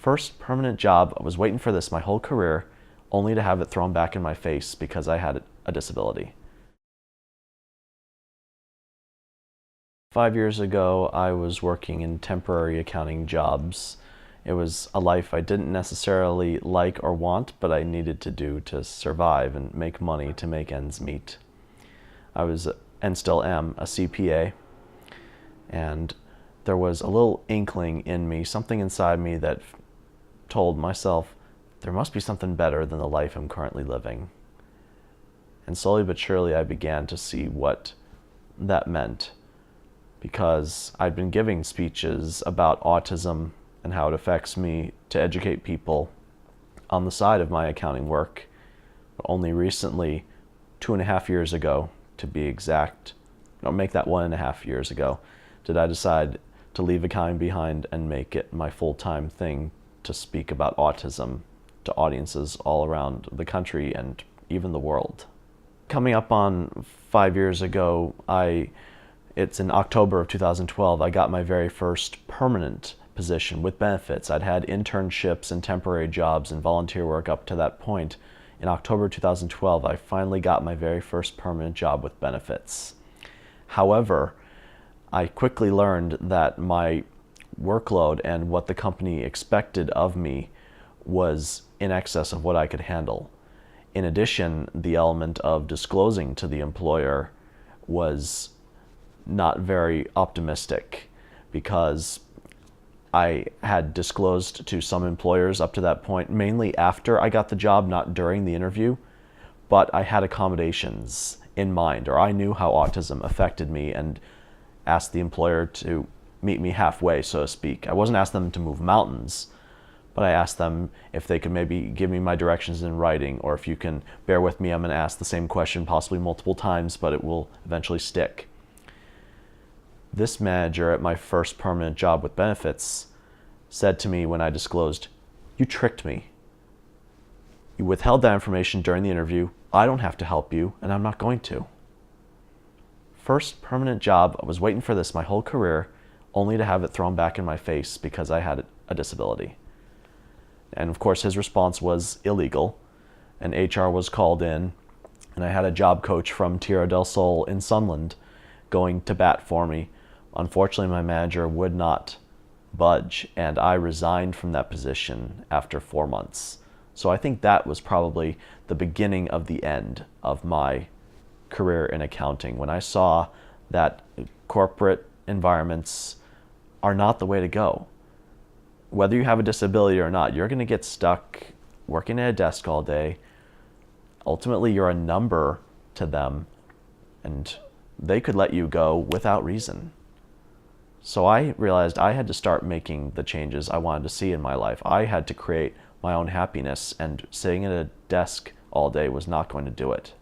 First permanent job, I was waiting for this my whole career, only to have it thrown back in my face because I had a disability. 5 years ago, I was working in temporary accounting jobs. It was a life I didn't necessarily like or want, but I needed to do to survive and make money to make ends meet. I was, and still am, a CPA, and there was a little inkling in me, something inside me that told myself, there must be something better than the life I'm currently living. And slowly but surely I began to see what that meant, because I'd been giving speeches about autism and how it affects me to educate people on the side of my accounting work. But only recently, 2.5 years ago to be exact, make that 1.5 years ago, did I decide to leave accounting behind and make it my full-time thing to speak about autism to audiences all around the country and even the world. Coming up on 5 years ago, it's in October of 2012, I got my very first permanent position with benefits. I'd had internships and temporary jobs and volunteer work up to that point. In October 2012, I finally got my very first permanent job with benefits. However, I quickly learned that my workload and what the company expected of me was in excess of what I could handle. In addition, the element of disclosing to the employer was not very optimistic, because I had disclosed to some employers up to that point, mainly after I got the job, not during the interview, but I had accommodations in mind, or I knew how autism affected me and asked the employer to meet me halfway, so to speak. I wasn't asking them to move mountains, but I asked them if they could maybe give me my directions in writing, or if you can bear with me, I'm going to ask the same question possibly multiple times, but it will eventually stick. This manager at my first permanent job with benefits said to me when I disclosed, "You tricked me. You withheld that information during the interview. I don't have to help you, and I'm not going to." First permanent job, I was waiting for this my whole career, only to have it thrown back in my face because I had a disability. And of course his response was illegal, and HR was called in, and I had a job coach from Tierra del Sol in Sunland going to bat for me. Unfortunately, my manager would not budge, and I resigned from that position after 4 months. So I think that was probably the beginning of the end of my career in accounting, when I saw that corporate environments are not the way to go. Whether you have a disability or not, you're going to get stuck working at a desk all day. Ultimately, you're a number to them, and they could let you go without reason. So I realized I had to start making the changes I wanted to see in my life. I had to create my own happiness, and sitting at a desk all day was not going to do it.